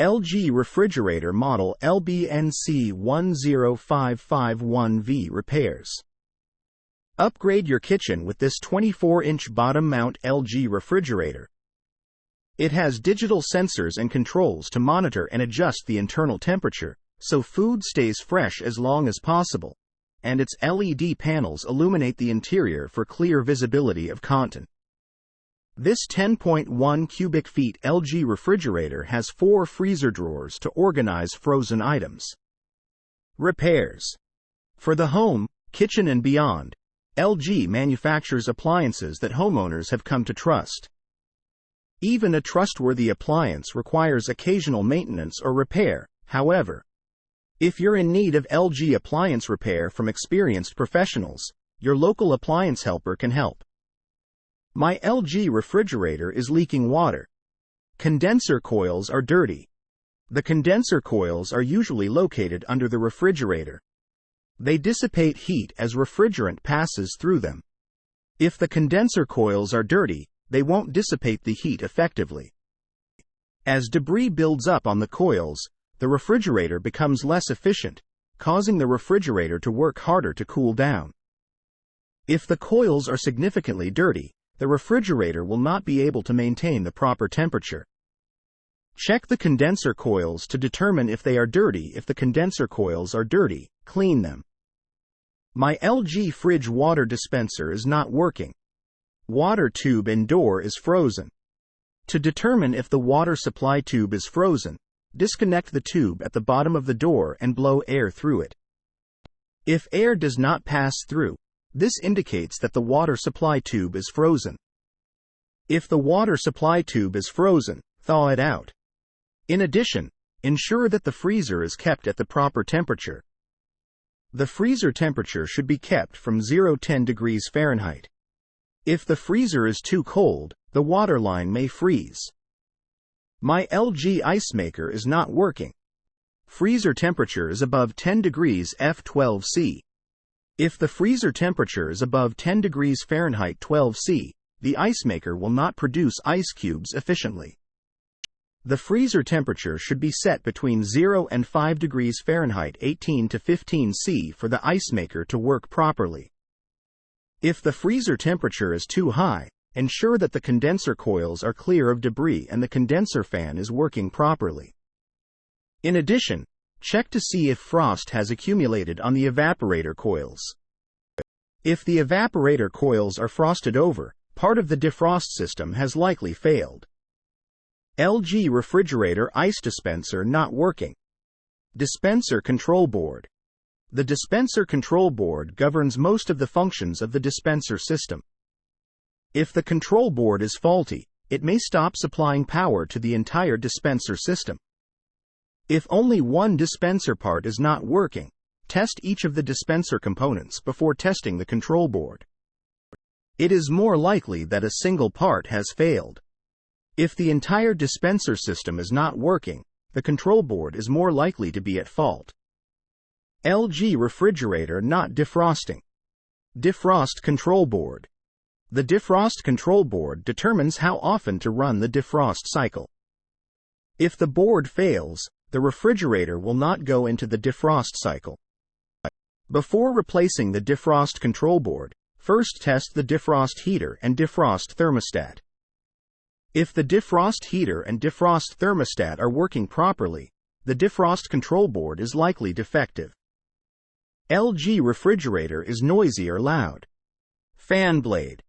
LG refrigerator model LBNC10551V repairs. Upgrade your kitchen with this 24-inch bottom-mount LG refrigerator. It has digital sensors and controls to monitor and adjust the internal temperature, so food stays fresh as long as possible, and its LED panels illuminate the interior for clear visibility of content. This 10.1 cubic feet LG refrigerator has 4 freezer drawers to organize frozen items. Repairs. For the home, kitchen and beyond, LG manufactures appliances that homeowners have come to trust. Even a trustworthy appliance requires occasional maintenance or repair, however. If you're in need of LG appliance repair from experienced professionals, your local appliance helper can help. My LG refrigerator is leaking water. Condenser coils are dirty. The condenser coils are usually located under the refrigerator. They dissipate heat as refrigerant passes through them. If the condenser coils are dirty, they won't dissipate the heat effectively. As debris builds up on the coils, the refrigerator becomes less efficient, causing the refrigerator to work harder to cool down. If the coils are significantly dirty, the refrigerator will not be able to maintain the proper temperature. Check the condenser coils to determine if they are dirty. If the condenser coils are dirty, clean them. My LG fridge water dispenser is not working. Water tube and door is frozen. To determine if the water supply tube is frozen, disconnect the tube at the bottom of the door and blow air through it. If air does not pass through, this indicates that the water supply tube is frozen. If the water supply tube is frozen, thaw it out. In addition, ensure that the freezer is kept at the proper temperature. The freezer temperature should be kept from 0-10 degrees Fahrenheit. If the freezer is too cold, the water line may freeze. My LG ice maker is not working. Freezer temperature is above 10 degrees F12C. If the freezer temperature is above 10 degrees Fahrenheit 12°C, the ice maker will not produce ice cubes efficiently. The freezer temperature should be set between 0 and 5 degrees Fahrenheit 18 to 15°C for the ice maker to work properly. If the freezer temperature is too high, ensure that the condenser coils are clear of debris and the condenser fan is working properly. In addition, check to see if frost has accumulated on the evaporator coils. If the evaporator coils are frosted over, part of the defrost system has likely failed. LG refrigerator ice dispenser not working. Dispenser control board. The dispenser control board governs most of the functions of the dispenser system. If the control board is faulty, it may stop supplying power to the entire dispenser system. If only one dispenser part is not working, test each of the dispenser components before testing the control board. It is more likely that a single part has failed. If the entire dispenser system is not working, the control board is more likely to be at fault. LG refrigerator not defrosting. Defrost control board. The defrost control board determines how often to run the defrost cycle. If the board fails, the refrigerator will not go into the defrost cycle. Before replacing the defrost control board, first test the defrost heater and defrost thermostat. If the defrost heater and defrost thermostat are working properly, the defrost control board is likely defective. LG refrigerator is noisy or loud. Fan blade.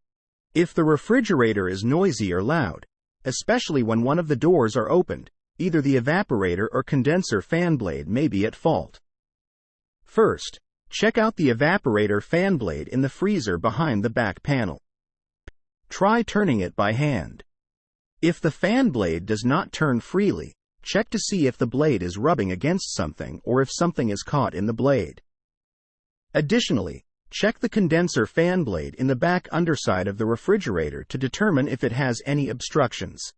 If the refrigerator is noisy or loud, especially when one of the doors are opened, either the evaporator or condenser fan blade may be at fault. First, check out the evaporator fan blade in the freezer behind the back panel. Try turning it by hand. If the fan blade does not turn freely, check to see if the blade is rubbing against something or if something is caught in the blade. Additionally, check the condenser fan blade in the back underside of the refrigerator to determine if it has any obstructions.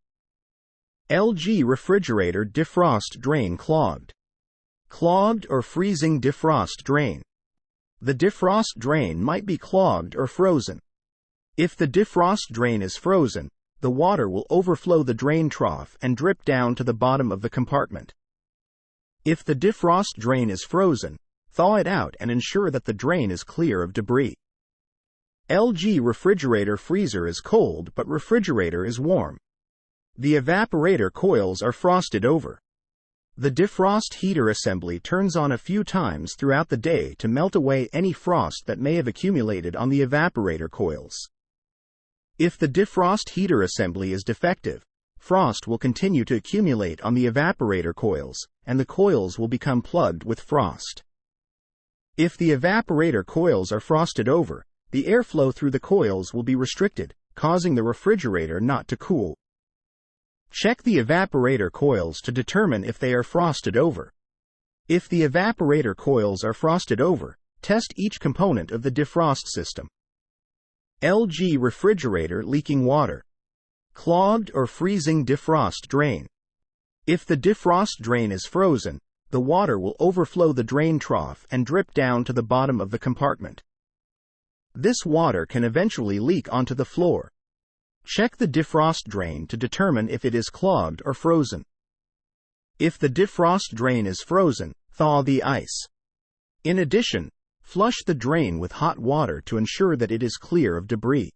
LG refrigerator defrost drain clogged. Clogged or freezing defrost drain. The defrost drain might be clogged or frozen. If the defrost drain is frozen, the water will overflow the drain trough and drip down to the bottom of the compartment. If the defrost drain is frozen, thaw it out and ensure that the drain is clear of debris. LG refrigerator freezer is cold but refrigerator is warm. The evaporator coils are frosted over. The defrost heater assembly turns on a few times throughout the day to melt away any frost that may have accumulated on the evaporator coils. If the defrost heater assembly is defective, frost will continue to accumulate on the evaporator coils, and the coils will become plugged with frost. If the evaporator coils are frosted over, the airflow through the coils will be restricted, causing the refrigerator not to cool. Check the evaporator coils to determine if they are frosted over. If the evaporator coils are frosted over, test each component of the defrost system. LG refrigerator leaking water. Clogged or freezing defrost drain. If the defrost drain is frozen, the water will overflow the drain trough and drip down to the bottom of the compartment. This water can eventually leak onto the floor. Check the defrost drain to determine if it is clogged or frozen. If the defrost drain is frozen, thaw the ice. In addition, flush the drain with hot water to ensure that it is clear of debris.